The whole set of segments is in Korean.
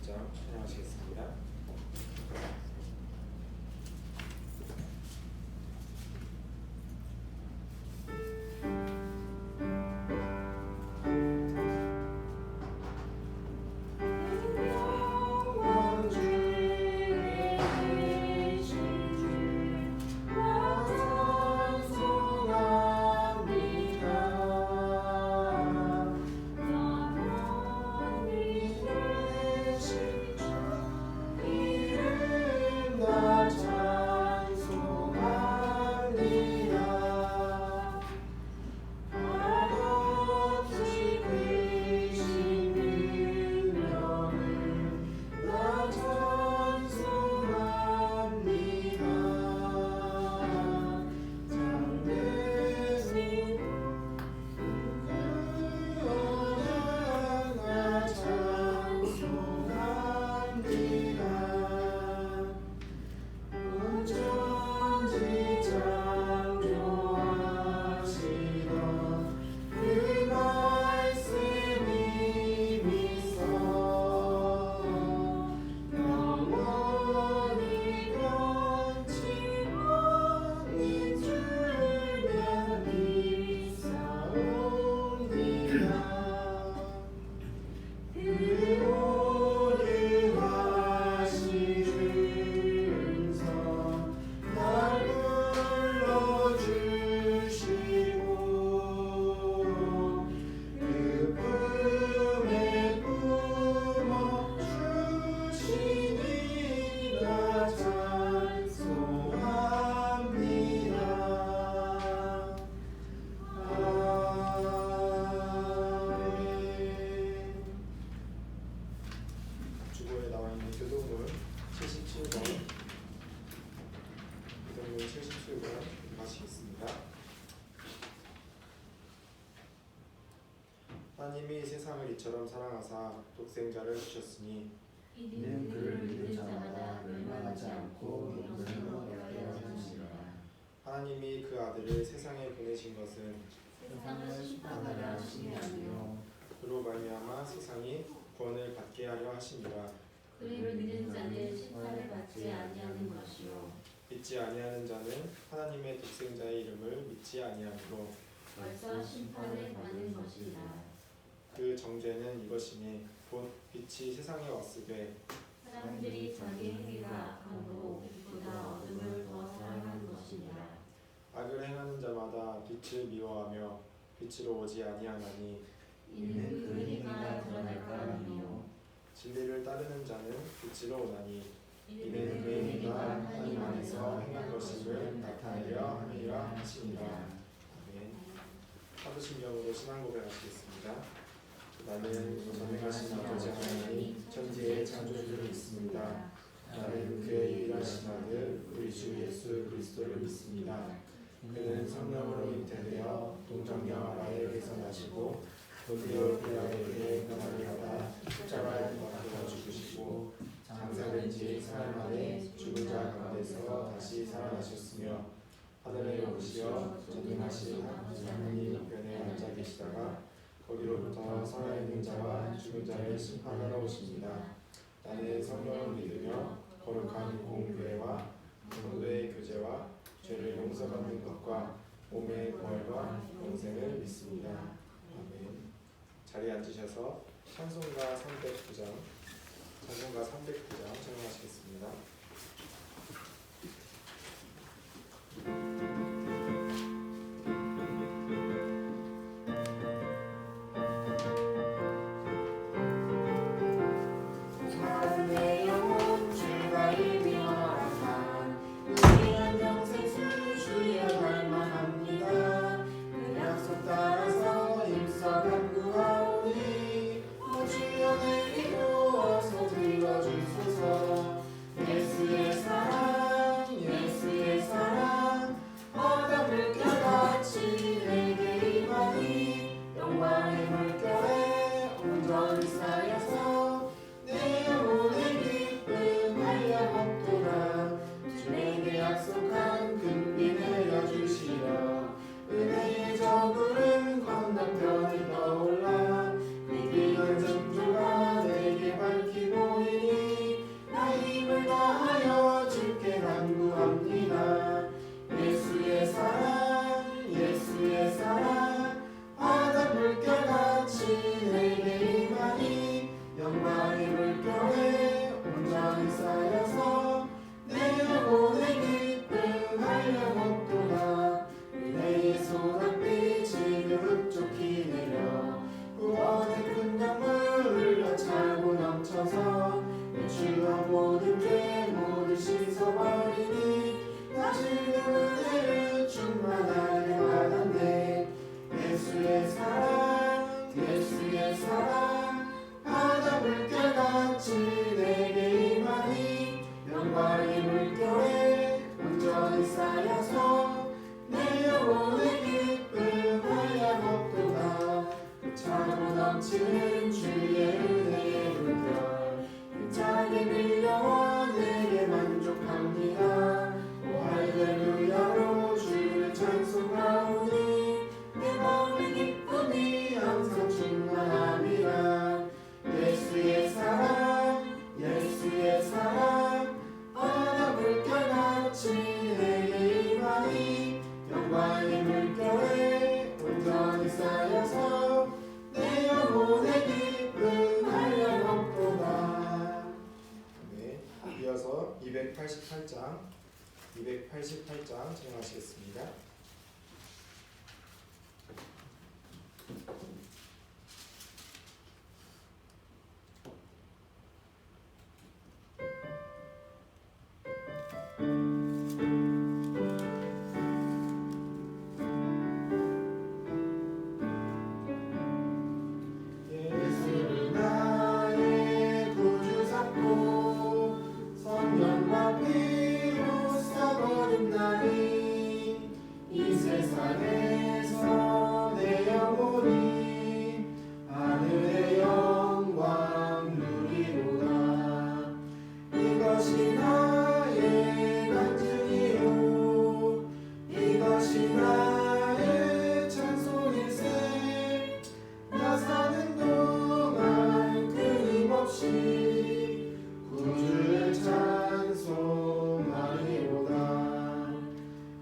39장 찬양하시겠습니다. 주보에 나와 있는 교동문 77번, 교동문 77번 마치겠습니다. 하나님이 세상을 이처럼 사랑하사 독생자를 주셨으니 이는 그를 믿는 자마다 멸망하지 않고 영생으로 얻게 하시니라. 하나님이 그 아들을 세상에 보내신 것은 세상을 심판하려 하심이 아니요 그로 말미암아 세상이 구원을 받게 하려 하심이라. 그를 믿는 자는 심판을 받지 아니하는 것이요 믿지 아니하는 자는 하나님의 독생자의 이름을 믿지 아니하므로 벌써 심판을 받는 것이라. 그 정죄는 이것이니 곧 빛이 세상에 왔으되 사람들이 자기 행위가 악하고 빛보다 어둠을 더 사랑하는 것이니라. 악을 행하는 자마다 빛을 미워하며 빛으로 오지 아니하나니 이는 그 행위가 드러날까 하니요 진리를 따르는 자는 빛으로 오나니 이는 그 행위가 하나님 안에서 행한 것임을 나타내려 함이라 하시니라. 아멘. 사도신경으로 신앙 고백하시겠습니다. 나는 전능하신 아버지 하나님 천지의 창조주를 믿습니다. 나는 그의 유일하신 아들 우리 주 예수 그리스도를 믿습니다. 그는 성령으로 잉태되어 동정녀 마리아에게서 나시고 본디오 빌라도에게 고난을 받아 십자가에 못 박혀 죽으시고 장사된 지 사흘 만에 죽은 자 가운데서 다시 살아나셨으며 하늘에 오르시어 전능하신 아버지 하나님 우편에 앉아 계시다가 거기로부터 살아있는 자와 죽은 자를 심판하러 오십니다. 나는 성령을 믿으며 거룩한 공교회와 성도의 교제와 죄를 용서받는 것과 몸의 부활과 영생을 믿습니다. 아멘. 자리에 앉으셔서 찬송가 309장 찬양하시겠습니다. 건너편이 떠올라 네 길은 창조가 내게 밝히 보이니 내게 임하니 영광의 물결에 온전히 쌓여서 내 영혼의 기쁨 한량없도다. 은혜의 소낙빛이 흡족히 내려 구원의 큰 강물 흘러차고 넘쳐서 추한 모든 죄 모두 씻어버리니 다시는 은혜를 충만하게 받았네. 예수의 사랑 예수의 사랑 바다 물결같이 내게 임하니 영광의 물결에 온전히 쌓여서 내 영혼의 기쁨 한량없도다. 차고 넘치는 주의 은혜의 물결 힘차게 밀려와 내게 만족합니다. 오 할렐루야로 주를 찬송하오니 내 마음의 기쁨이 항상 충만함이라. 예수의 사랑 예수의 사랑 바다 물결같이 내게 임하니 영광의 물결에 온전히 쌓여서 내 영혼의 기쁨 한량없도다. 네, 이어서 288장 진행하시겠습니다. 예수를 나의 구주 삼고 성령과 피로 써거듭나니 이 세상에서 내 영혼이 하늘의 영광 누리로다. 이것이 나의 간증이요 이것이 나의 찬송일세. 나 사는 동안 끊임없이 구주를 찬송하리로다.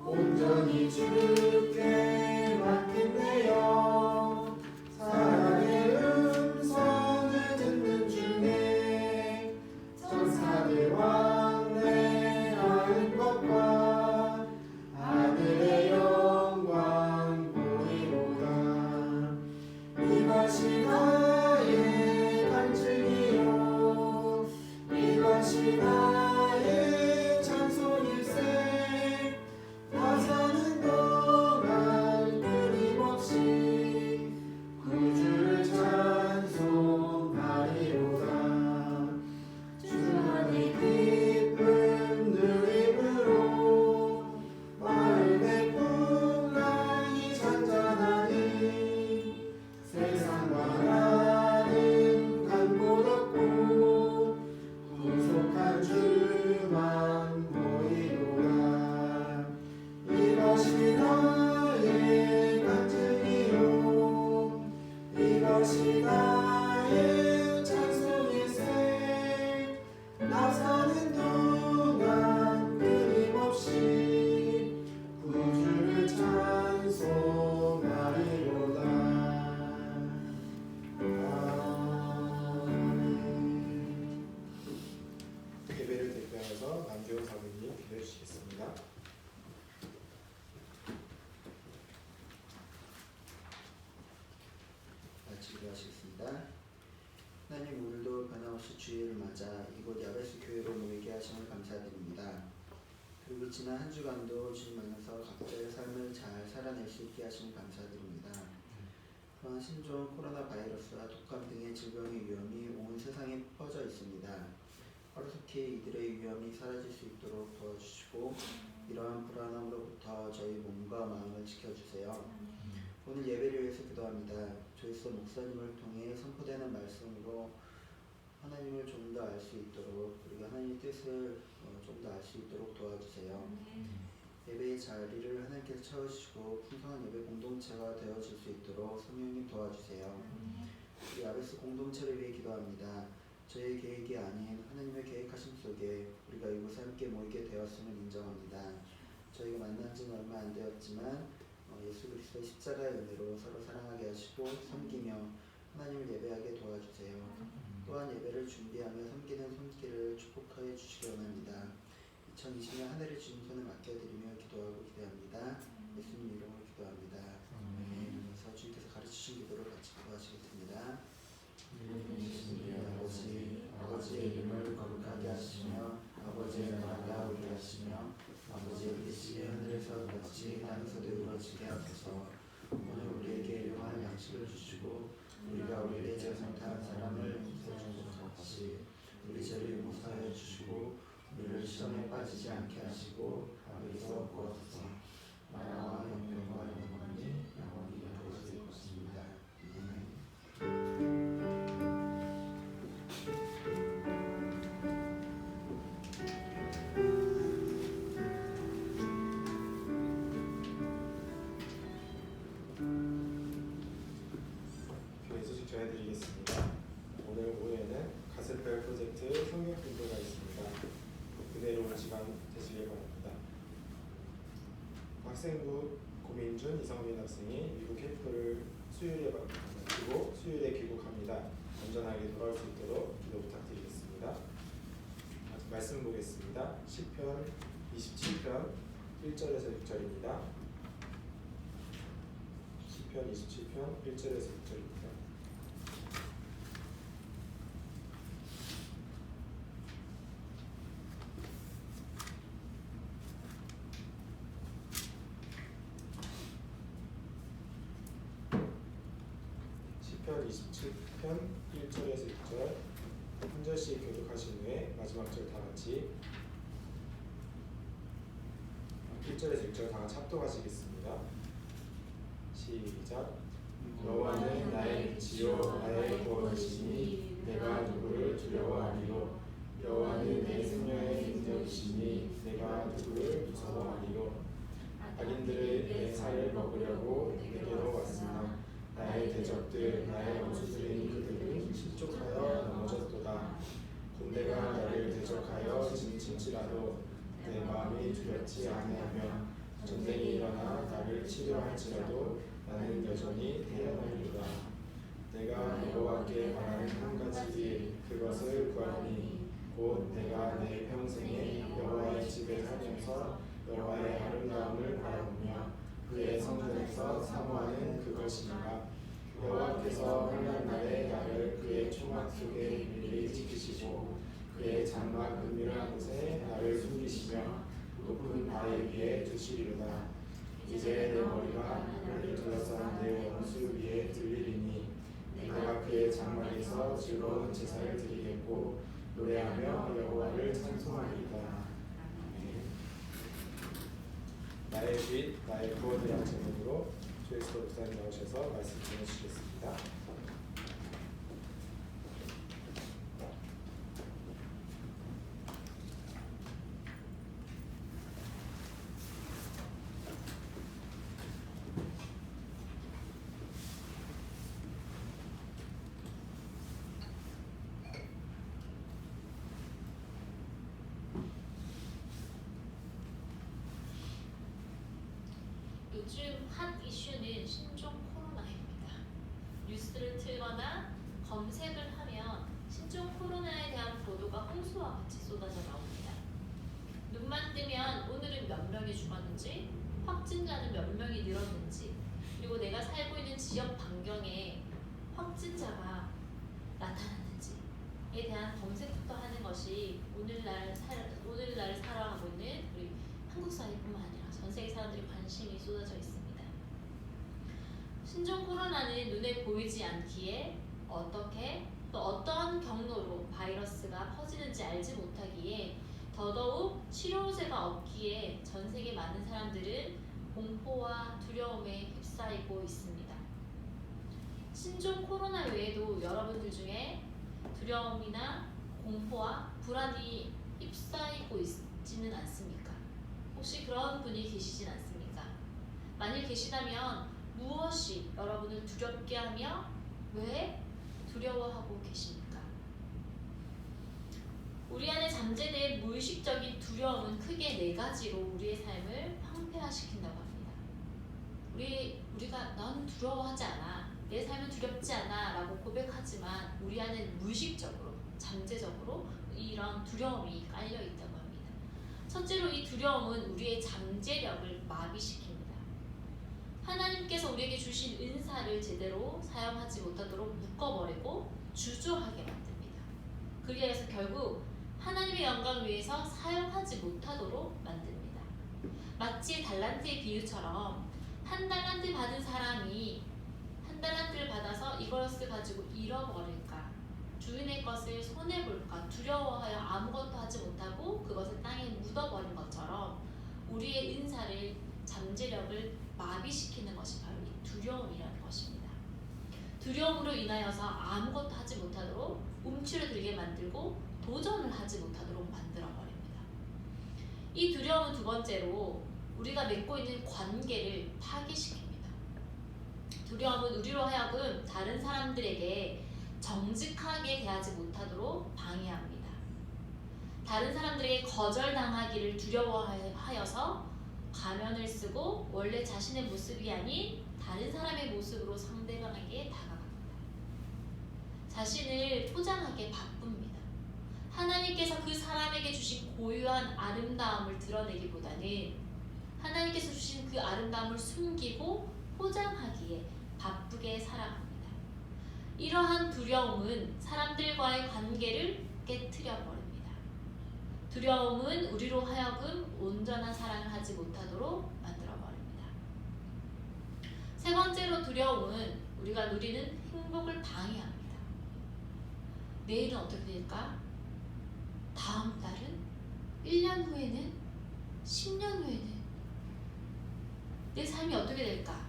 온전히 주께 맡긴내요. 사랑의 음성을 듣는 중에 천사들 왕래하는 것과 하늘의 영광 보이로다. 이것이 나의 간증이요 이것이 나의 찬송일세. 나 사는 동안 끊임없이 구주를 찬송하리로다. 주만의 기쁨 누림으로 마음의 풍랑이 잔잔하니 세상과 나는 간 곳 없고 구속한 주만 보이도다. 이것이 나의 간증이요 이것이 나의 찬송일세. 나 사는 동안 끊임없이 구주를 찬송하리로다. 아멘. 예배를 대표해서 남교훈 사부님 기도해 주시겠습니다. 같이 기도하시겠습니다. 하나님, 오늘도 변함없이 주일을 맞아 이곳 야베스 교회로 모이게 하심을 감사드립니다. 그리고 지난 한 주간도 주님 안에서 각자의 삶을 잘 살아낼 수 있게 하심을 감사드립니다. 또한 신종 코로나 바이러스와 독감 등의 질병의 위험이 온 세상에 퍼져 있습니다. 하루속히 이들의 위험이 사라질 수 있도록 도와주시고 이러한 불안함으로부터 저희 몸과 마음을 지켜주세요. 오늘 예배를 위해서 기도합니다. 조이스 목사님을 통해 선포되는 말씀으로 하나님을 좀 더 알 수 있도록 그리고 하나님의 뜻을 좀 더 알 수 있도록 도와주세요. 예배의 자리를 하나님께서 채워주시고 풍성한 예배 공동체가 되어질 수 있도록 성령님 도와주세요. 우리 야베스 공동체를 위해 기도합니다. 저희의 계획이 아닌 하나님의 계획하심 속에 우리가 이곳에 함께 모이게 되었음을 인정합니다. 저희가 만난 지는 얼마 안 되었지만 예수 그리스도의 십자가의 은혜로 서로 사랑하게 하시고 섬기며 하나님을 예배하게 도와주세요. 또한 예배를 준비하며 섬기는 손길을 축복하여 주시기 원합니다. 2020년 한 해를 주님 손에 맡겨드리며 기도하고 기대합니다. 예수님 이름으로 기도합니다. 그래서 주님께서 가르치신 기도를 같이 기도하시겠습니다. 아버지의 이름을 거룩하게 하시며 아버지의 나라가 오게 하시며 아버지의 뜻이 하늘에서 같이 땅에서도 이루어지게 하소서. 오늘 우리에게 일용할 양식을 주시고 우리가 우리에게 죄 잘못한 사람을 용서해 주는 것 같이 우리 죄를 용서하여 주시고 우리를 시험에 빠지지 않게 하시고 악에서 구하소서. 나라와 영광과 영광이 영원히 이루어질 것입니다. 아멘. 교회 소식 전해드리겠습니다. 오늘 오후에는 가스펠 프로젝트 성경 공부가 있습니다. 그대로 온 시간 되시길 바랍니다. 학생부 고민준 이성민 학생이 미국 캠프를 수요일에 마치고 수요일에 귀국합니다. 안전하게 돌아올 수 있도록 기도 부탁드리겠습니다. 말씀 보겠습니다. 시편 27편 1절에서 6절입니다. 시편 27편 1절에서 6절입니다. 시편 27편 1절에서 6절 한 절씩 교독하신 후에 마지막 절 다 같이 1절에서 6절 다 같이 합독하시겠습니다. 시작. 여호와는 나의 빛이요 나의 구원이시니 내가 누구를 두려워하리요. 여호와는 내 생명의 인격이시니 내가 누구를 무서워하리요. 악인들의 내 살을 먹으려고 내게로 왔으나 나의 대적들 나의 원수들인 그들은 실족하여 넘어졌도다. 군대가 나를 대적하여 진칠지라도 내 마음이 두렵지 아니하며 전쟁이 일어나 나를 치료할지라도 나는 여전히 태어나리로다. 내가 여호와께 바라는 한 가지 일 그것을 구하노니 곧 내가 내 평생에 여호와의 집에 살면서 여호와의 아름다움을 바라보며 그의 성전에서 사모하는 그것이니라. 여호와께서 환난 날에 나를 그의 초막 속에 밀리 지키시고 그의 장막 은밀한 곳에 나를 숨기시며 높은 바위 위에 두시리로다. 이제 내 머리가 나를 둘러싼 내 원수 위에 들리리니 내가 그의 장막에서 즐거운 제사를 드리겠고 노래하며 여호와를 찬송하리이다. 나의 빛, 나의 구원이라는 제목으로 조회수 목사님 나오셔서 말씀 전해주시겠습니다. 요즘 핫 이슈는 신종 코로나입니다. 뉴스를 틀거나 검색을 하면 신종 코로나에 대한 보도가 홍수와 같이 쏟아져 나옵니다. 눈만 뜨면 오늘은 몇 명이 죽었는지, 확진자는 몇 명이 늘었는지, 그리고 내가 살고 있는 지역 반경에 확진자가 나타났는지에 대한 검색부터 하는 것이 오늘날 살아가고 있는 우리 한국 사회뿐만 아니라 전 세계 사람들이 관심이 쏟아져 있습니다. 신종 코로나는 눈에 보이지 않기에 어떻게 또 어떤 경로로 바이러스가 퍼지는지 알지 못하기에 더더욱 치료제가 없기에 전 세계 많은 사람들은 공포와 두려움에 휩싸이고 있습니다. 신종 코로나 외에도 여러분들 중에 두려움이나 공포와 불안이 휩싸이고 있지는 않습니까? 혹시 그런 분이 계시진 않습니까? 만일 계시다면 무엇이 여러분을 두렵게 하며 왜 두려워하고 계십니까? 우리 안에 잠재된 무의식적인 두려움은 크게 4가지로 우리의 삶을 황폐화시킨다고 합니다. 우리가 넌 두려워하지 않아. 내 삶은 두렵지 않아 라고 고백하지만 우리 안에는 무의식적으로 잠재적으로 이런 두려움이 깔려 있다고 합니다. 첫째로 이 두려움은 우리의 잠재력을 마비시킵니다. 하나님께서 우리에게 주신 은사를 제대로 사용하지 못하도록 묶어버리고 주저하게 만듭니다. 그리하여서 결국 하나님의 영광을 위해서 사용하지 못하도록 만듭니다. 마치 달란트의 비유처럼 한 달란트 받은 사람이 한 달란트를 받아서 이것을 가지고 잃어버릴까, 주인의 것을 손해볼까 두려워하여 아무것도 하지 못하고 그것을 땅에 묻어버린 것처럼 우리의 은사를, 잠재력을 마비시키는 것이 바로 이 두려움이라는 것입니다. 두려움으로 인하여서 아무것도 하지 못하도록 움츠러들게 만들고 도전을 하지 못하도록 만들어버립니다. 이 두려움은 두 번째로 우리가 맺고 있는 관계를 파괴시킵니다. 두려움은 우리로 하여금 다른 사람들에게 정직하게 대하지 못하도록 방해합니다. 다른 사람들에게 거절당하기를 두려워하여서 가면을 쓰고 원래 자신의 모습이 아닌 다른 사람의 모습으로 상대방에게 다가갑니다. 자신을 포장하게 바쁩니다. 하나님께서 그 사람에게 주신 고유한 아름다움을 드러내기보다는 하나님께서 주신 그 아름다움을 숨기고 포장하기에 바쁘게 살아갑니다. 이러한 두려움은 사람들과의 관계를 깨트려 버립니다. 두려움은 우리로 하여금 온전한 사랑을 하지 못하도록 만들어 버립니다. 세 번째로 두려움은 우리가 누리는 행복을 방해합니다. 내일은 어떻게 될까? 다음 달은? 1년 후에는? 10년 후에는? 내 삶이 어떻게 될까?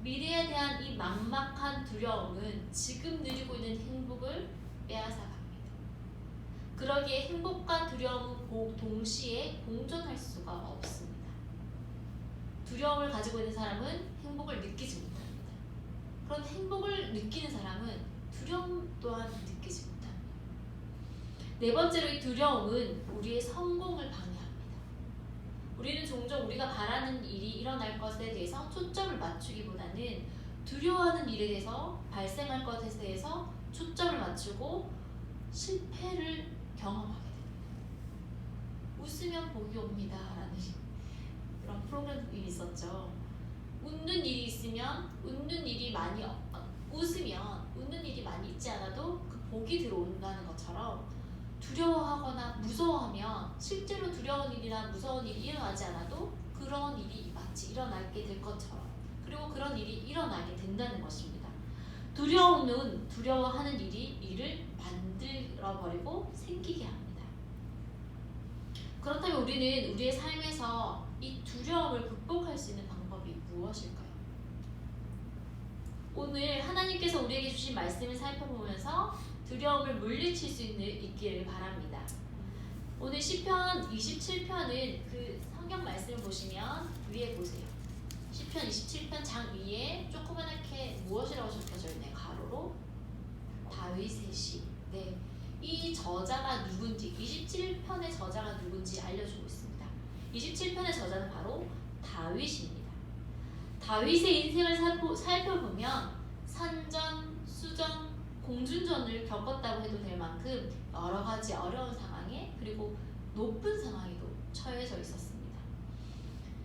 미래에 대한 이 막막한 두려움은 지금 누리고 있는 행복을 빼앗아갑니다. 그러기에 행복과 두려움은 동시에 공존할 수가 없습니다. 두려움을 가지고 있는 사람은 행복을 느끼지 못합니다. 그런 행복을 느끼는 사람은 두려움 또한 느끼지 못합니다. 네 번째로 이 두려움은 우리의 성공을 방해합니다. 우리는 종종 우리가 바라는 일이 일어날 것에 대해서 초점을 맞추기보다는 두려워하는 일에 대해서 발생할 것에 대해서 초점을 맞추고 실패를 경험하게 됩니다. 웃으면 복이 옵니다 라는 그런 프로그램이 있었죠. 웃는 일이 있으면 웃는 일이 많이 웃으면 웃는 일이 많이 있지 않아도 그 복이 들어온다는 것처럼 두려워하거나 무서워하면 실제로 두려운 일이나 무서운 일이 일어나지 않아도 그런 일이 마치 일어나게 될 것처럼, 그리고 그런 일이 일어나게 된다는 것입니다. 두려움은 두려워하는 일을 만들어버리고 생기게 합니다. 그렇다면 우리는 우리의 삶에서 이 두려움을 극복할 수 있는 방법이 무엇일까요? 오늘 하나님께서 우리에게 주신 말씀을 살펴보면서 두려움을 물리칠 수 있기를 바랍니다. 오늘 시편 27편은 그 성경 말씀을 보시면 위에 보세요. 시편 27편 장 위에 조그맣게 무엇이라고 적혀져 있나요? 가로로 다윗의 시. 네, 이 저자가 누군지, 27편의 저자가 누군지 알려주고 있습니다. 27편의 저자는 바로 다윗입니다. 다윗의 인생을 살펴보면 산전, 수전, 공중전을 겪었다고 해도 될 만큼 여러 가지 어려운 상황에, 그리고 높은 상황에도 처해져 있었습니다.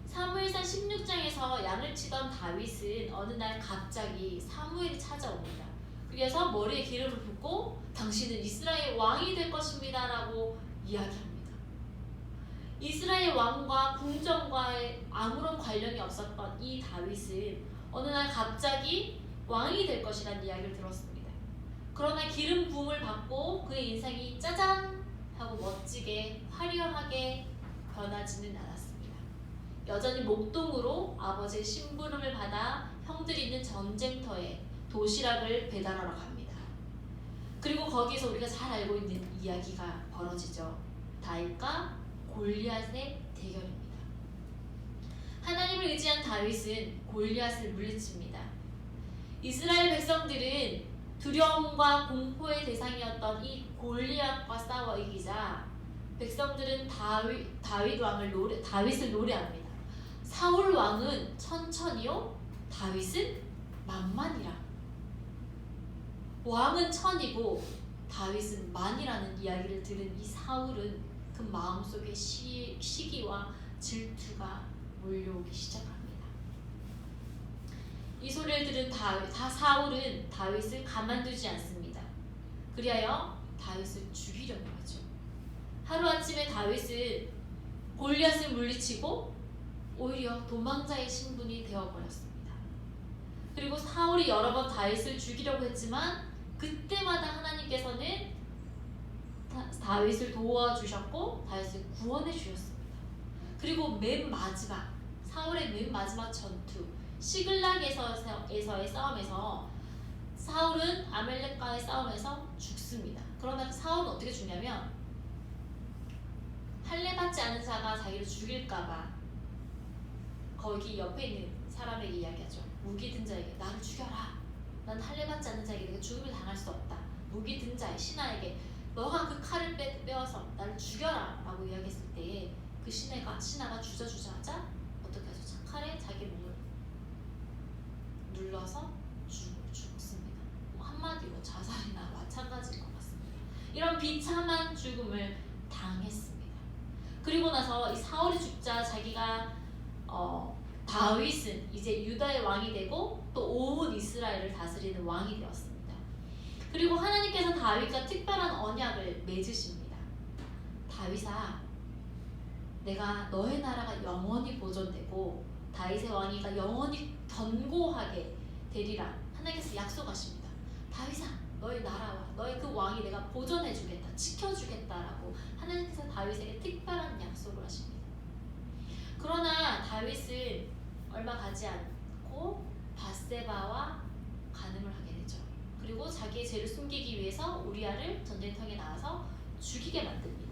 사무엘상 16장에서 양을 치던 다윗은 어느 날 갑자기 사무엘이 찾아옵니다. 그래서 머리에 기름을 붓고 당신은 이스라엘 왕이 될 것입니다 라고 이야기합니다. 이스라엘 왕과 궁정과의 아무런 관련이 없었던 이 다윗은 어느 날 갑자기 왕이 될 것이라는 이야기를 들었습니다. 그러나 기름 부음을 받고 그의 인생이 짜잔 하고 멋지게 화려하게 변하지는 않았습니다. 여전히 목동으로 아버지의 심부름을 받아 형들이 있는 전쟁터에 도시락을 배달하러 갑니다. 그리고 거기서 우리가 잘 알고 있는 이야기가 벌어지죠. 다윗과 골리앗의 대결입니다. 하나님을 의지한 다윗은 골리앗을 물리칩니다. 이스라엘 백성들은 두려움과 공포의 대상이었던 이 골리앗과 싸워 이기자 백성들은 다윗을 노래합니다. 사울 왕은 천천히요, 다윗은 만만이라. 왕은 천이고 다윗은 만이라는 이야기를 들은 이 사울은 그 마음속에 시기와 질투가 몰려오기 시작합니다. 이 소리를 들은 사울은 다윗을 가만두지 않습니다. 그리하여 다윗을 죽이려고 하죠. 하루아침에 다윗은 골리앗을 물리치고 오히려 도망자의 신분이 되어버렸습니다. 그리고 사울이 여러 번 다윗을 죽이려고 했지만 그때마다 하나님께서는 다윗을 도와주셨고 다윗을 구원해 주셨습니다. 그리고 맨 마지막 사울의 맨 마지막 전투 시글락에서의 싸움에서 사울은 아말렉과의 싸움에서 죽습니다. 그러나 사울은 어떻게 죽냐면 할례받지 않은 자가 자기를 죽일까봐 거기 옆에 있는 사람에게 이야기하죠. 무기 든 자에게 나를 죽여라. 난 할례받지 않는 자에게 내가 죽음을 당할 수 없다. 무기 든 자의 신하에게 너가 그 칼을 빼어서 나를 죽여라 라고 이야기했을 때 그 신하가 주저주저 하자 어떻게 하죠? 칼에 자기 몸을 눌러서 죽습니다. 한마디로 자살이나 마찬가지일 것 같습니다. 이런 비참한 죽음을 당했습니다. 그리고 나서 이 사울이 죽자 자기가 다윗은 이제 유다의 왕이 되고 또 온 이스라엘을 다스리는 왕이 되었습니다. 그리고 하나님께서 다윗과 특별한 언약을 맺으십니다. 다윗아, 내가 너의 나라가 영원히 보존되고 다윗의 왕위가 영원히 견고하게 되리라 하나님께서 약속하십니다. 다윗아, 너의 나라와 너의 그 왕이 내가 보존해주겠다, 지켜주겠다라고 하나님께서 다윗에게 특별한 약속을 하십니다. 그러나 다윗은 얼마 가지 않고 밧세바와 간음을 하게 되죠. 그리고 자기의 죄를 숨기기 위해서 우리아를 전쟁터에 나와서 죽이게 만듭니다.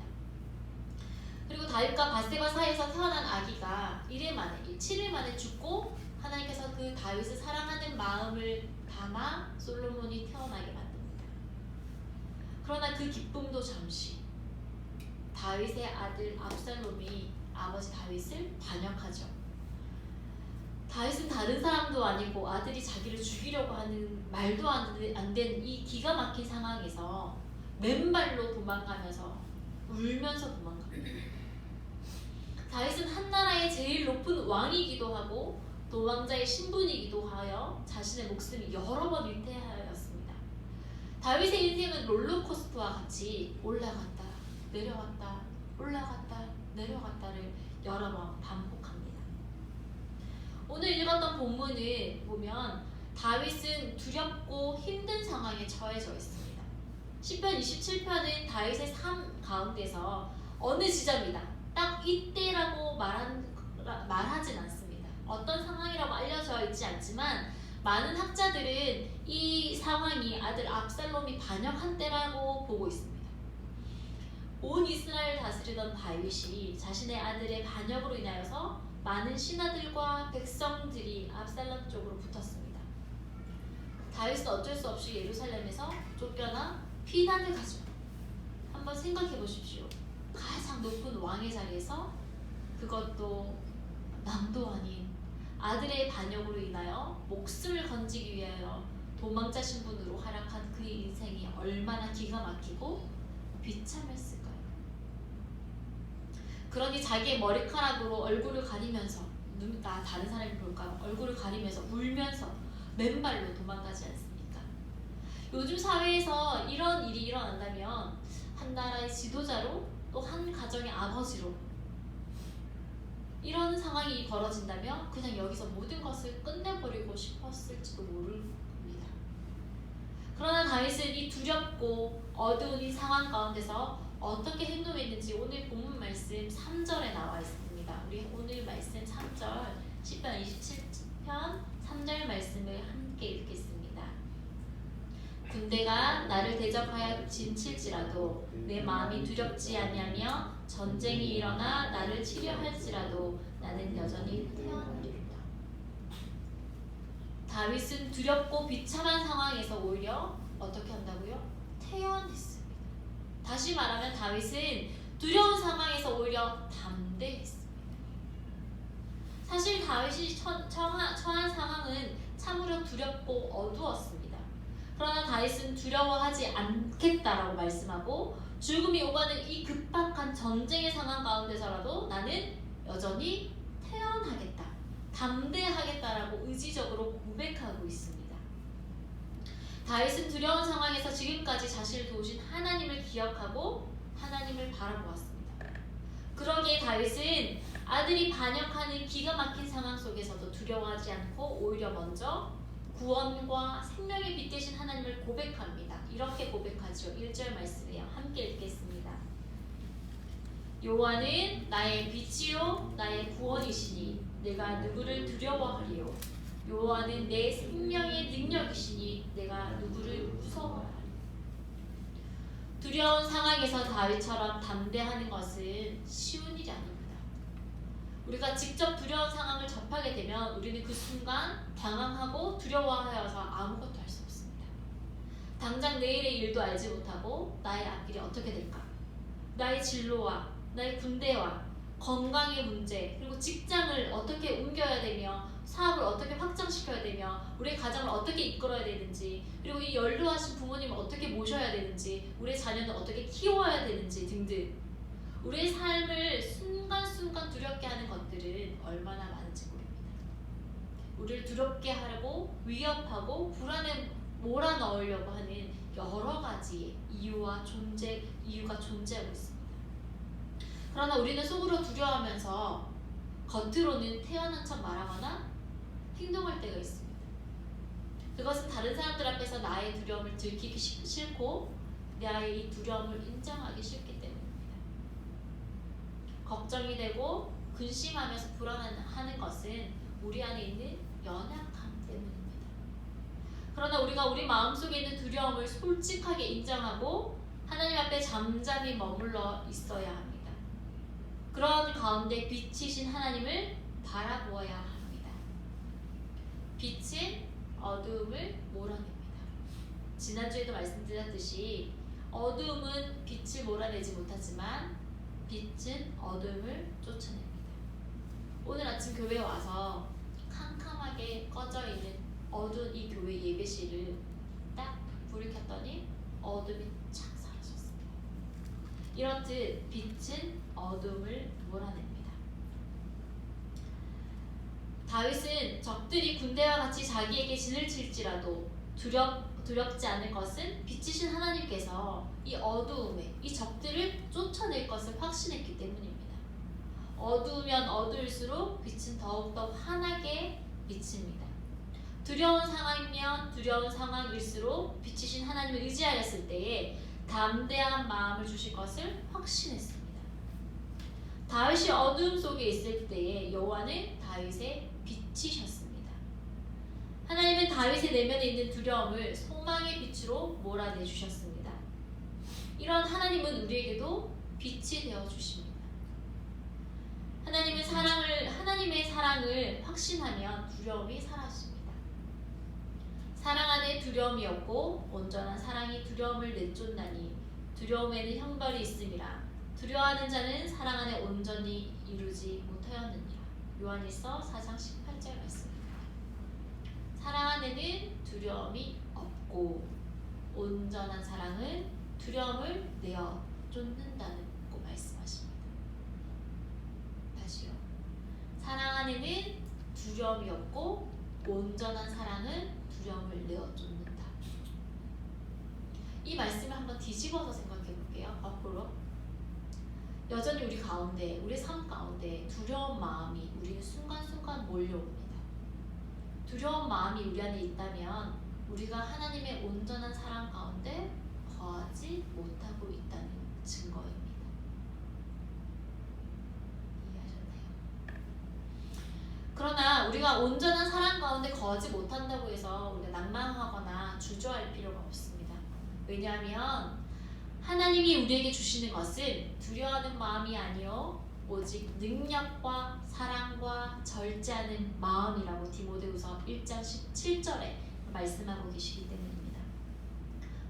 그리고 다윗과 밧세바 사이에서 태어난 아기가 7일 만에 죽고 하나님께서 그 다윗을 사랑하는 마음을 담아 솔로몬이 태어나게 만듭니다. 그러나 그 기쁨도 잠시 다윗의 아들 압살롬이 아버지 다윗을 반역하죠. 다윗은 다른 사람도 아니고 아들이 자기를 죽이려고 하는 말도 안 되는 이 기가 막힌 상황에서 맨발로 도망가면서 울면서 도망갑니다. 다윗은 한 나라의 제일 높은 왕이기도 하고 도망자의 신분이기도 하여 자신의 목숨이 여러 번 위태하였습니다. 다윗의 인생은 롤러코스터와 같이 올라갔다 내려갔다 올라갔다 내려갔다를 여러 번 반복합니다. 오늘 읽었던 본문을 보면 다윗은 두렵고 힘든 상황에 처해져 있습니다. 시편 27편은 다윗의 삶 가운데서 어느 지점이다 딱 이때라고 말하진 않습니다. 어떤 상황이라고 알려져 있지 않지만 많은 학자들은 이 상황이 아들 압살롬이 반역한 때라고 보고 있습니다. 온 이스라엘 다스리던 다윗이 자신의 아들의 반역으로 인하여서 많은 신하들과 백성들이 압살롬 쪽으로 붙었습니다. 다윗은 어쩔 수 없이 예루살렘에서 쫓겨나 피난을 가죠. 한번 생각해 보십시오. 가장 높은 왕의 자리에서 그것도 남도 아닌 아들의 반역으로 인하여 목숨을 건지기 위하여 도망자 신분으로 활약한 그의 인생이 얼마나 기가 막히고 비참했을까요? 그러니 자기의 머리카락으로 얼굴을 가리면서 다른 사람이 볼까 얼굴을 가리면서 울면서 맨발로 도망가지 않습니까? 요즘 사회에서 이런 일이 일어난다면 한 나라의 지도자로 또 한 가정의 아버지로 이런 상황이 벌어진다면 그냥 여기서 모든 것을 끝내버리고 싶었을지도 모릅니다. 그러나 다윗은 이 두렵고 어두운 이 상황 가운데서 어떻게 행동했는지 오늘 본문 말씀 3절에 나와 있습니다. 우리 오늘 말씀 3절 시편 27편 3절 말씀을 함께 읽겠습니다. 군대가 나를 대적하여 진칠지라도 내 마음이 두렵지 아니하며 전쟁이 일어나 나를 치려 할지라도 나는 여전히 태어나리로다. 다윗은 두렵고 비참한 상황에서 오히려 어떻게 한다고요? 태연했습니다. 다시 말하면 다윗은 두려운 상황에서 오히려 담대했습니다. 사실 다윗이 처한 상황은 참으로 두렵고 어두웠습니다. 그러나 다윗은 두려워하지 않겠다라고 말씀하고 죽음이 오가는 이 급박한 전쟁의 상황 가운데서라도 나는 여전히 태어나겠다, 담대하겠다라고 의지적으로 고백하고 있습니다. 다윗은 두려운 상황에서 지금까지 자신을 도우신 하나님을 기억하고 하나님을 바라보았습니다. 그러기에 다윗은 아들이 반역하는 기가 막힌 상황 속에서도 두려워하지 않고 오히려 먼저 구원과 생명의 빛 되신 하나님을 고백합니다. 이렇게 고백하죠. 1절 말씀이에요. 함께 읽겠습니다. 여호와는 나의 빛이요 나의 구원이시니 내가 누구를 두려워하리요. 여호와는 내 생명의 능력이시니 내가 누구를 무서워하리요. 두려운 상황에서 다윗처럼 담대하는 것은 쉬운 일이 아닙니다. 우리가 직접 두려운 상황을 접하게 되면 우리는 그 순간 당황하고 두려워하여서 아무것도 할 수 없습니다. 당장 내일의 일도 알지 못하고 나의 앞길이 어떻게 될까? 나의 진로와 나의 군대와 건강의 문제, 그리고 직장을 어떻게 옮겨야 되며 사업을 어떻게 확장시켜야 되며 우리의 가정을 어떻게 이끌어야 되는지, 그리고 이 연로하신 부모님을 어떻게 모셔야 되는지, 우리의 자녀는 어떻게 키워야 되는지 등등 우리의 삶을 순간순간 두렵게 하는 것들은 얼마나 많은지 모릅니다. 우리를 두렵게 하려고 위협하고 불안에 몰아넣으려고 하는 여러 가지의 이유가 존재하고 있습니다. 그러나 우리는 속으로 두려워하면서 겉으로는 태어난 척 말하거나 행동할 때가 있습니다. 그것은 다른 사람들 앞에서 나의 두려움을 들키기 싫고 나의 이 두려움을 인정하기 싫기 때문입니다. 걱정이 되고 근심하면서 불안하는 것은 우리 안에 있는 연약함 때문입니다. 그러나 우리가 우리 마음속에 있는 두려움을 솔직하게 인정하고 하나님 앞에 잠잠히 머물러 있어야 합니다. 그런 가운데 빛이신 하나님을 바라보아야 합니다. 빛은 어두움을 몰아냅니다. 지난주에도 말씀드렸듯이 어두움은 빛을 몰아내지 못하지만 빛은 어둠을 쫓아냅니다. 오늘 아침 교회에 와서 캄캄하게 꺼져 있는 어두운 이 교회 예배실을 딱 불을 켰더니 어둠이 착 사라졌습니다. 이렇듯 빛은 어둠을 몰아냅니다. 다윗은 적들이 군대와 같이 자기에게 진을 칠지라도 두렵지 않을 것은 빛이신 하나님께서 이 어두움에 이 적들을 쫓아낼 것을 확신했기 때문입니다. 어두우면 어두울수록 빛은 더욱더 환하게 비칩니다. 두려운 상황이면 두려운 상황일수록 빛이신 하나님을 의지하였을 때에 담대한 마음을 주실 것을 확신했습니다. 다윗이 어두움 속에 있을 때에 여호와는 다윗의 빛이셨습니다. 하나님은 다윗의 내면에 있는 두려움을 소망의 빛으로 몰아내 주셨습니다. 이런 하나님은 우리에게도 빛이 되어 주십니다. 하나님의 사랑을 확신하면 두려움이 사라집니다. 사랑 안에 두려움이 없고 온전한 사랑이 두려움을 내쫓나니 두려움에는 형벌이 있음이라. 두려워하는 자는 사랑 안에 온전히 이루지 못하였느니라. 요한일서 4장 18절 말씀입니다. 사랑 안에는 두려움이 없고 온전한 사랑은 두려움을 내어 쫓는다고 말씀하십니다. 다시요. 사랑 안에는 두려움이 없고 온전한 사랑은 두려움을 내어 쫓는다. 이 말씀을 한번 뒤집어서 생각해 볼게요. 거꾸로. 여전히 우리 가운데, 우리 삶 가운데 두려운 마음이 우리는 순간순간 몰려옵니다. 두려운 마음이 우리 안에 있다면 우리가 하나님의 온전한 사랑 가운데 거하지 못하고 있다는 증거입니다. 이해하셨나요? 그러나 우리가 온전한 사랑 가운데 거하지 못한다고 해서 우리가 낭망하거나 주저할 필요가 없습니다. 왜냐하면 하나님이 우리에게 주시는 것은 두려워하는 마음이 아니요 오직 능력과 사랑과 절제하는 마음이라고 디모데후서 1장 17절에 말씀하고 계시기 때문입니다.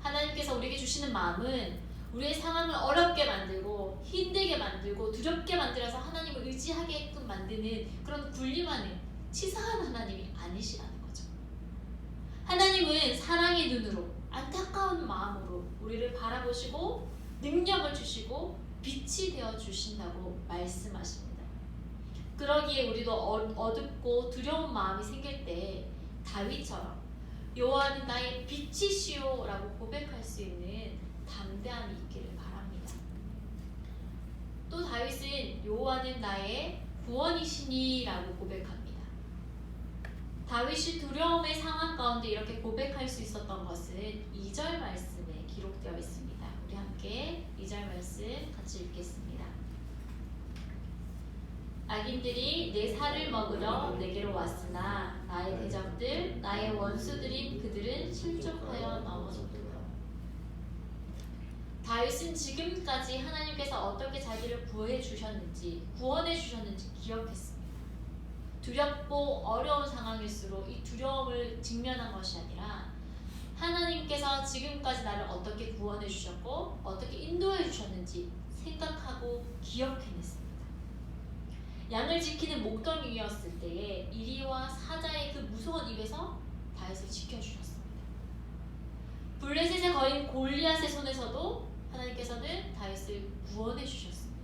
하나님께서 우리에게 주시는 마음은 우리의 상황을 어렵게 만들고 힘들게 만들고 두렵게 만들어서 하나님을 의지하게끔 만드는 그런 군림하는 치사한 하나님이 아니시라는 거죠. 하나님은 사랑의 눈으로 안타까운 마음으로 우리를 바라보시고 능력을 주시고 빛이 되어 주신다고 말씀하십니다. 그러기에 우리도 어둡고 두려운 마음이 생길 때 다윗처럼 여호와는 나의 빛이시오 라고 고백할 수 있는 담대함이 있기를 바랍니다. 또 다윗은 여호와는 나의 구원이시니 라고 고백합니다. 다윗이 두려움의 상황 가운데 이렇게 고백할 수 있었던 것은 2절 말씀에 기록되어 있습니다. 우리 함께 2절 말씀 같이 읽겠습니다. 악인들이 내 살을 먹으러 내게로 왔으나 나의 대적들, 나의 원수들인 그들은 실족하여 넘어졌도다. 다윗은 지금까지 하나님께서 어떻게 자기를 구원해 주셨는지 기억했습니다. 두렵고 어려운 상황일수록 이 두려움을 직면한 것이 아니라 하나님께서 지금까지 나를 어떻게 구원해 주셨고 어떻게 인도해 주셨는지 생각하고 기억해냈습니다. 양을 지키는 목동이었을 때에 이리와 사자의 그 무서운 입에서 다윗을 지켜주셨습니다. 블레셋의 거인 골리앗의 손에서도 하나님께서는 다윗을 구원해 주셨습니다.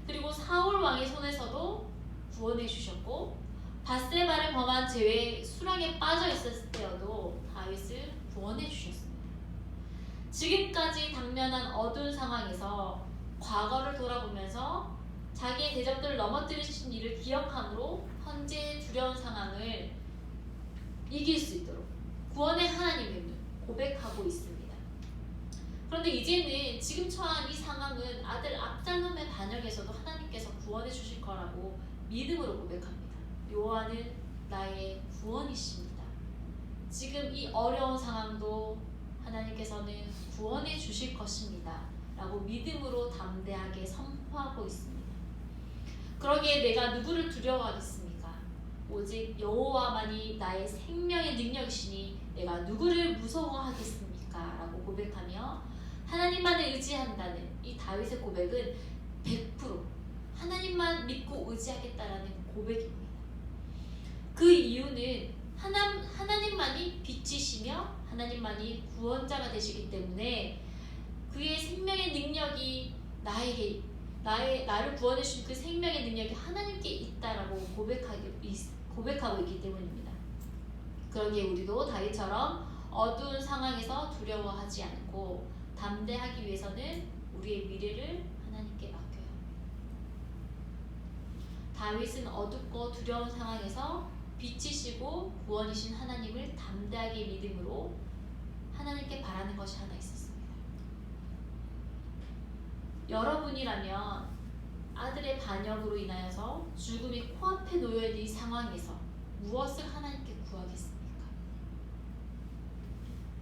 그리고 사울 왕의 손에서도 구원해 주셨고 밧세바를 범한 죄의 수렁에 빠져 있었을 때여도 다윗을 구원해 주셨습니다. 지금까지 당면한 어두운 상황에서 과거를 돌아보면서 자기의 대적들을 넘어뜨리신 일을 기억함으로 현재의 두려운 상황을 이길 수 있도록 구원의 하나님을 고백하고 있습니다. 그런데 이제는 지금 처한 이 상황은 아들 압살롬의 반역에서도 하나님께서 구원해 주실 거라고 믿음으로 고백합니다. 여호와는 나의 구원이십니다. 지금 이 어려운 상황도 하나님께서는 구원해 주실 것입니다. 라고 믿음으로 담대하게 선포하고 있습니다. 그러기에 내가 누구를 두려워하겠습니까? 오직 여호와만이 나의 생명의 능력이시니 내가 누구를 무서워하겠습니까? 라고 고백하며 하나님만을 의지한다는 이 다윗의 고백은 100% 하나님만 믿고 의지하겠다라는 고백입니다. 그 이유는 하나님만이 빛이시며 하나님만이 구원자가 되시기 때문에 그의 생명의 능력이 나를 구원해 주신 그 생명의 능력이 하나님께 있다라고 고백하고 있기 때문입니다. 그러기에 우리도 다윗처럼 어두운 상황에서 두려워하지 않고 담대하기 위해서는 우리의 미래를 하나님께 맡겨야 합니다. 다윗은 어둡고 두려운 상황에서 빛이시고 구원이신 하나님을 담대하게 믿음으로 하나님께 바라는 것이 하나 있었습니다. 여러분이라면 아들의 반역으로 인하여서 죽음이 코앞에 놓여있는 이 상황에서 무엇을 하나님께 구하겠습니까?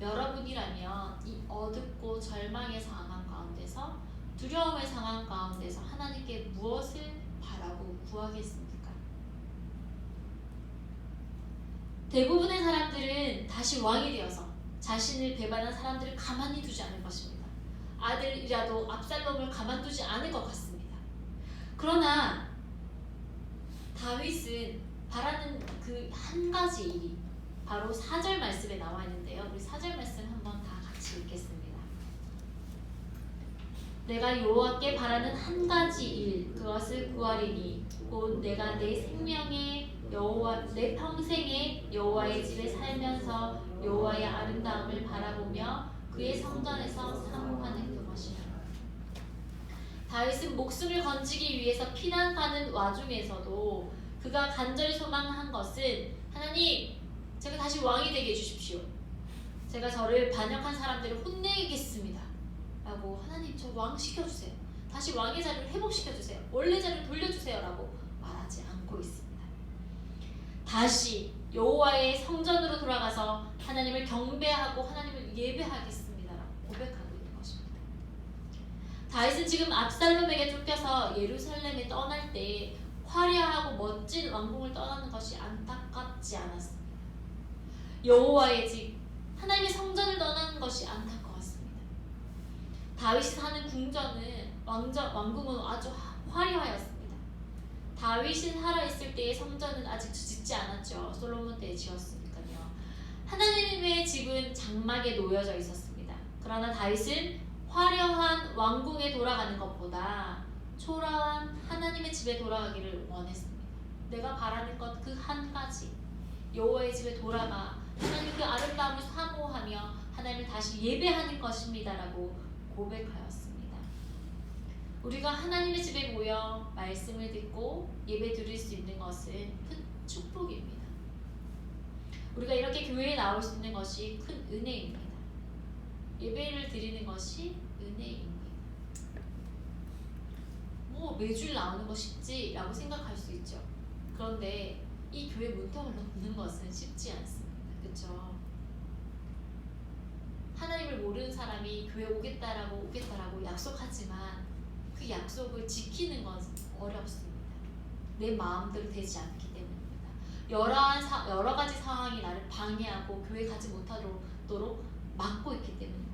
여러분이라면 이 어둡고 절망의 상황 가운데서 두려움의 상황 가운데서 하나님께 무엇을 바라고 구하겠습니까? 대부분의 사람들은 다시 왕이 되어서 자신을 배반한 사람들을 가만히 두지 않을 것입니다. 아들이라도 압살롬을 가만두지 않을 것 같습니다. 그러나 다윗은 바라는 그 한 가지 일이 바로 4절 말씀에 나와 있는데요. 우리 4절 말씀 한번 다 같이 읽겠습니다. 내가 여호와께 바라는 한 가지 일 그것을 구하리니 곧 내가 내 생명의 여호와 내 평생에 여호와의 집에 살면서 여호와의 아름다움을 바라보며 그의 성전에서 사모하는 그것이라. 다윗은 목숨을 건지기 위해서 피난 가는 와중에서도 그가 간절히 소망한 것은 하나님, 제가 다시 왕이 되게 해주십시오. 제가 저를 반역한 사람들을 혼내겠습니다. 라고 하나님 저 왕 시켜주세요. 다시 왕의 자리를 회복시켜주세요. 원래 자리를 돌려주세요. 라고 말하지 않고 있습니다. 다시 여호와의 성전으로 돌아가서 하나님을 경배하고 하나님을 예배하겠습니다. 라고 고백하고 있는 것입니다. 다윗은 지금 압살롬에게 쫓겨서 예루살렘에 떠날 때 화려하고 멋진 왕궁을 떠나는 것이 안타깝지 않았습니다. 여호와의 집, 하나님의 성전을 떠나는 것이 안타까웠습니다. 다윗이 사는 궁전은 왕궁은 아주 화려하였습니다. 다윗이 살아있을 때의 성전은 아직 짓지 않았죠. 솔로몬 때에 지었으니까요. 하나님의 집은 장막에 놓여져 있었습니다. 그러나 다윗은 화려한 왕궁에 돌아가는 것보다 초라한 하나님의 집에 돌아가기를 원했습니다. 내가 바라는 것 그 한 가지, 여호와의 집에 돌아가 하나님의 그 아름다움을 사모하며 하나님을 다시 예배하는 것입니다라고 고백하였습니다. 우리가 하나님의 집에 모여 말씀을 듣고 예배 드릴 수 있는 것은 큰 축복입니다. 우리가 이렇게 교회에 나올 수 있는 것이 큰 은혜입니다. 예배를 드리는 것이 은혜입니다. 뭐 매주일 나오는 거 쉽지라고 생각할 수 있죠. 그런데 이 교회 문턱을 넘는 것은 쉽지 않습니다. 그렇죠? 하나님을 모르는 사람이 교회 오겠다라고 약속하지만 그 약속을 지키는 건 어렵습니다. 내 마음대로 되지 않기 때문입니다. 여러 가지 상황이 나를 방해하고 교회 가지 못하도록 막고 있기 때문입니다.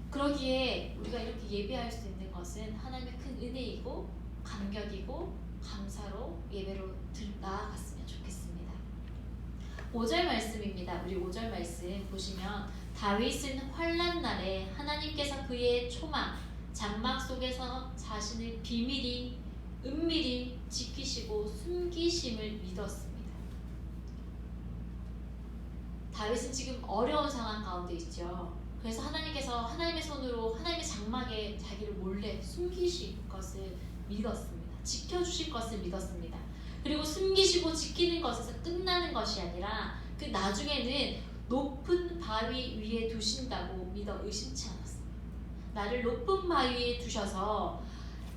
그러기에 우리가 이렇게 예배할 수 있는 것은 하나님의 큰 은혜이고 감격이고 감사로 예배로 나아갔으면 좋겠습니다. 5절 말씀입니다. 우리 5절 말씀 보시면 다윗은 환난 날에 하나님께서 그의 초막 장막 속에서 자신을 비밀히 은밀히 지키시고 숨기심을 믿었습니다. 다윗은 지금 어려운 상황 가운데 있죠. 그래서 하나님께서 하나님의 손으로 하나님의 장막에 자기를 몰래 숨기실 것을 믿었습니다. 지켜주실 것을 믿었습니다. 그리고 숨기시고 지키는 것에서 끝나는 것이 아니라 그 나중에는 높은 바위 위에 두신다고 믿어 의심치 않았습니다. 나를 높은 바위 위에 두셔서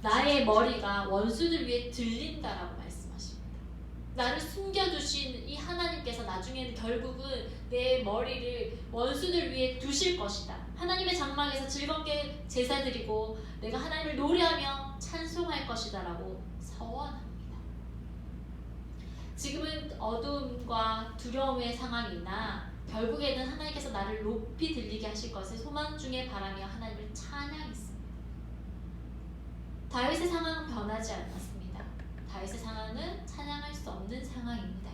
나의 머리가 원수들 위에 들린다라고 말씀하십니다. 나를 숨겨두신 이 하나님께서 나중에는 결국은 내 머리를 원수들 위에 두실 것이다. 하나님의 장막에서 즐겁게 제사드리고 내가 하나님을 노래하며 찬송할 것이다 라고 서원합니다. 지금은 어두움과 두려움의 상황이나 결국에는 하나님께서 나를 높이 들리게 하실 것을 소망 중에 바라며 하나님을 찬양했습니다. 다윗의 상황은 변하지 않았습니다. 다윗의 상황은 찬양할 수 없는 상황입니다.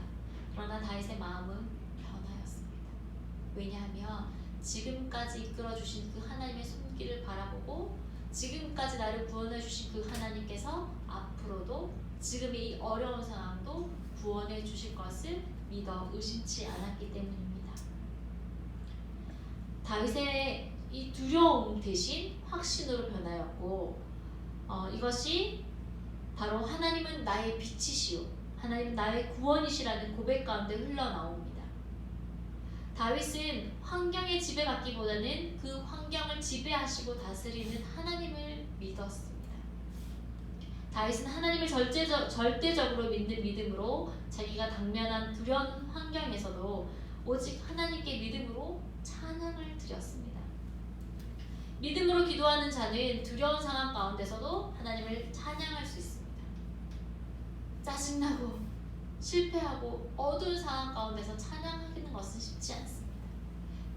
그러나 다윗의 마음은 변하였습니다. 왜냐하면 지금까지 이끌어주신 그 하나님의 손길을 바라보고 지금까지 나를 구원해 주신 그 하나님께서 앞으로도 지금의 이 어려운 상황도 구원해 주실 것을 믿어 의심치 않았기 때문입니다. 다윗의 이 두려움 대신 확신으로 변하였고 이것이 바로 하나님은 나의 빛이시오, 하나님은 나의 구원이시라는 고백 가운데 흘러나옵니다. 다윗은 환경에 지배받기보다는 그 환경을 지배하시고 다스리는 하나님을 믿었습니다. 다윗은 하나님을 절대적으로 믿는 믿음으로 자기가 당면한 두려운 환경에서도 오직 하나님께 믿음으로 찬양을 드렸습니다. 믿음으로 기도하는 자는 두려운 상황 가운데서도 하나님을 찬양할 수 있습니다. 짜증나고 실패하고 어두운 상황 가운데서 찬양하는 것은 쉽지 않습니다.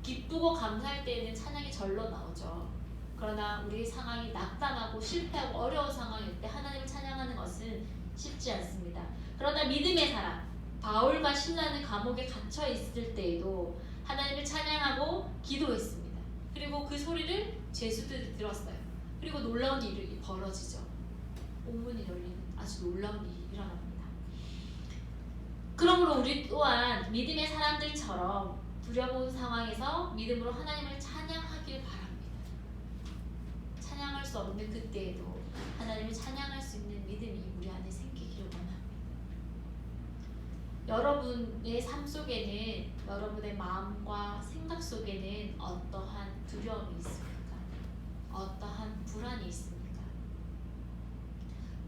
기쁘고 감사할 때에는 찬양이 절로 나오죠. 그러나 우리 상황이 낙담하고 실패하고 어려운 상황일 때 하나님을 찬양하는 것은 쉽지 않습니다. 그러나 믿음의 사람 바울과 신라는 감옥에 갇혀 있을 때에도 하나님을 찬양하고 기도했습니다. 그리고 그 소리를 죄수들이 들었어요. 그리고 놀라운 일이 벌어지죠. 옥문이 열리는 아주 놀라운 일이 일어납니다. 그러므로 우리 또한 믿음의 사람들처럼 두려운 상황에서 믿음으로 하나님을 찬양하길 바랍니다. 찬양할 수 없는 그때에도 하나님을 찬양할 수 있는 믿음이 우리 안에 생기기를 원합니다. 여러분의 삶 속에는, 여러분의 마음과 생각 속에는 어떠한 두려움이 있습니까? 어떠한 불안이 있습니까?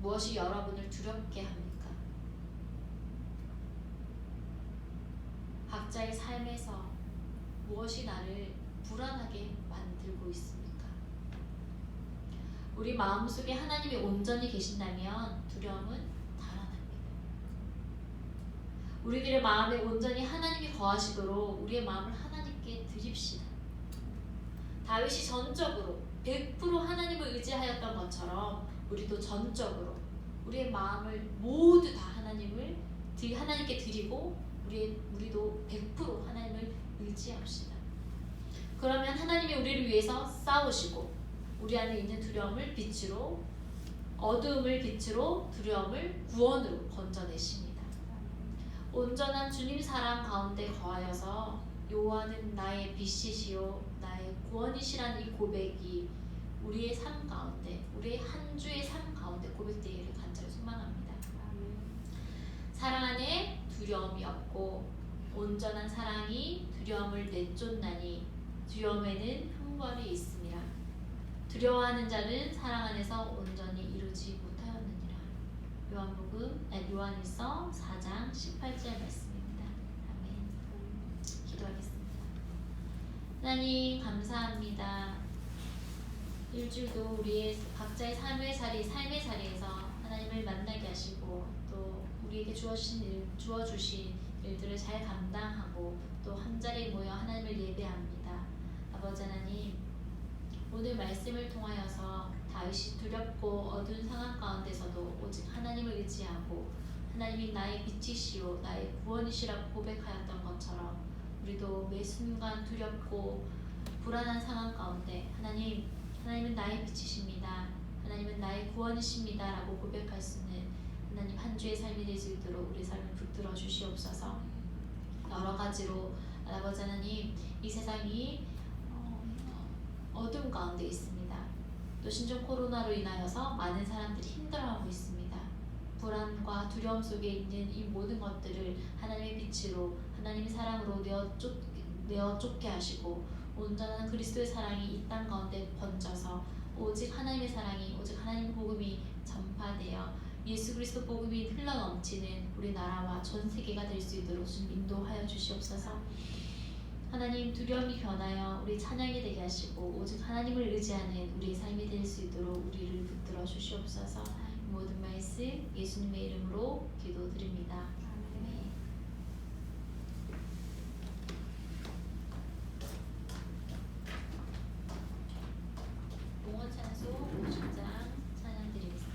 무엇이 여러분을 두렵게 합니까? 각자의 삶에서 무엇이 나를 불안하게 만들고 있습니까? 우리 마음속에 하나님이 온전히 계신다면 두려움은 달아납니다. 우리들의 마음에 온전히 하나님이 거하시도록 우리의 마음을 하나님께 드립시다. 다윗이 전적으로 100% 하나님을 의지하였던 것처럼 우리도 전적으로 우리의 마음을 모두 다 하나님께 드리고 우리도 100% 하나님을 의지합시다. 그러면 하나님이 우리를 위해서 싸우시고 우리 안에 있는 두려움을 빛으로, 어두움을 빛으로, 두려움을 구원으로 건져내십니다. 온전한 주님 사랑 가운데 거하여서 여호와는 나의 빛이시요 나의 구원이시라는 이 고백이 우리의 삶 가운데, 우리의 한 주의 삶 가운데 고백되기를 간절히 소망합니다. 사랑 안에 두려움이 없고 온전한 사랑이 두려움을 내쫓나니 두려움에는 형벌이 있습니다. 두려워하는 자는 사랑 안에서 온전히 이루지 못하였느니라. 요한일서 4장 18절 말씀입니다. 아멘. 기도하겠습니다. 하나님 감사합니다. 일주일도 우리의 각자의 삶의 자리에서 하나님을 만나게 하시고 또 우리에게 주어주신 일들을 잘 감당하고 또 한자리에 모여 하나님을 예배합니다. 아버지 하나님, 오늘 말씀을 통하여서 다윗이 두렵고 어두운 상황 가운데서도 오직 하나님을 의지하고 하나님이 나의 빛이시오 나의 구원이시라고 고백하였던 것처럼 우리도 매 순간 두렵고 불안한 상황 가운데 하나님은 나의 빛이십니다. 하나님은 나의 구원이십니다 라고 고백할 수 있는 하나님 한 주의 삶이 될 수 있도록 우리 삶을 붙들어 주시옵소서. 여러 가지로 아버지 하나님, 이 세상이 어둠 가운데 있습니다. 또 신종 코로나로 인하여서 많은 사람들이 힘들어하고 있습니다. 불안과 두려움 속에 있는 이 모든 것들을 하나님의 빛으로, 하나님의 사랑으로 내어 쫓게 하시고 온전한 그리스도의 사랑이 이 땅 가운데 번져서 오직 하나님의 사랑이, 오직 하나님의 복음이 전파되어 예수 그리스도 복음이 흘러넘치는 우리나라와 전 세계가 될 수 있도록 좀 인도하여 주시옵소서. 하나님, 두려움이 변하여 우리 찬양이 되게 하시고 오직 하나님을 의지하는 우리의 삶이 될 수 있도록 우리를 붙들어 주시옵소서. 모든 말씀 예수님의 이름으로 기도드립니다. 아멘. 봉헌 찬송 50장 찬양 드리겠습니다.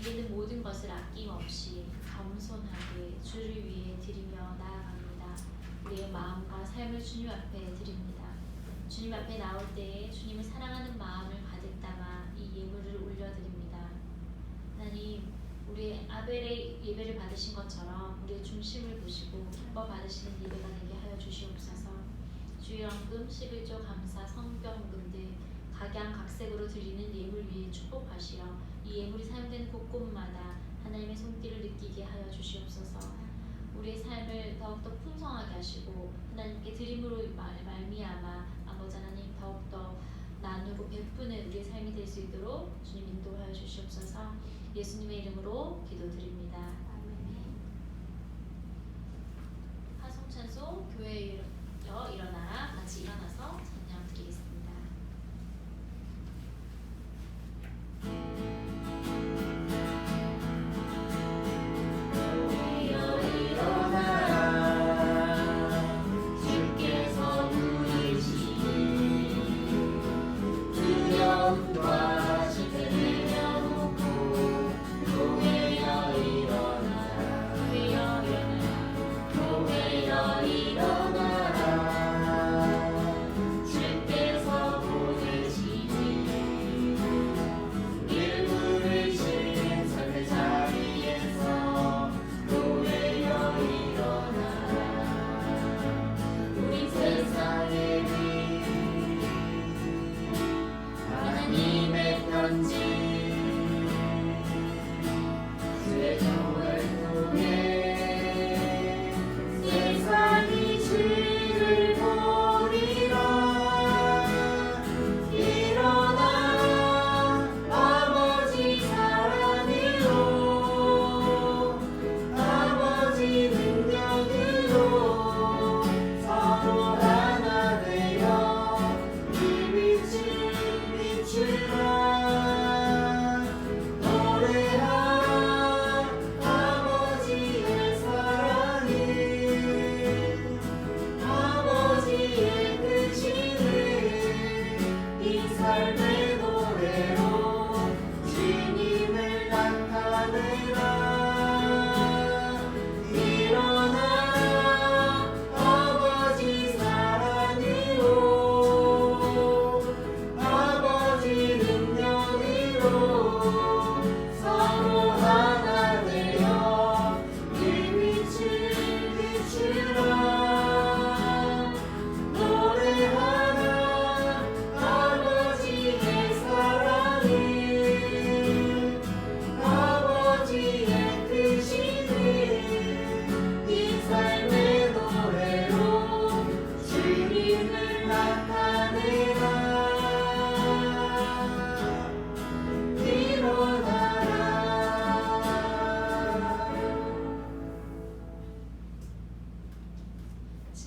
드리는 모든 것을 아낌없이 겸손하게 주를 위해 드리며 나아갑니다. 우리의 마음과 삶을 주님 앞에 드립니다. 주님 앞에 나올 때에 주님을 사랑하는 마음을 가득 담아 이 예물을 올려드립니다. 하나님, 우리의 아벨의 예배를 받으신 것처럼 우리의 중심을 보시고 기뻐 받으시는 예배가 되게 하여 주시옵소서. 주의연금, 11조 감사, 성경금 등 각양각색으로 드리는 예물 위에 축복하시어 이 예물이 사용되는 곳곳마다 하나님의 손길을 느끼게 하여 주시옵소서. 우리의 삶을 더욱더 풍성하게 하시고 하나님께 드림으로 말미암아 아버지 하나님 더욱더 나누고 베푸는 우리의 삶이 될 수 있도록 주님 인도하여 주시옵소서. 예수님의 이름으로 기도드립니다. 아멘. 하송찬송 교회에 일어나라 같이 일어나서 찬양 드리겠습니다.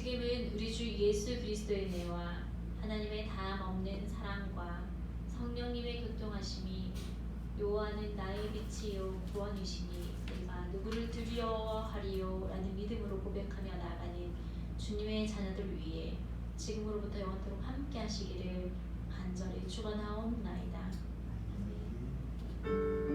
지금은 우리 주 예수 그리스도의 은혜와 하나님의 다함 없는 사랑과 성령님의 교통하심이 요한은 나의 빛이요 구원이시니 내가 누구를 두려워하리요 라는 믿음으로 고백하며 나아가는 주님의 자녀들 위해 지금으로부터 영원토록 함께 하시기를 간절히 축원하옵나이다. 아멘.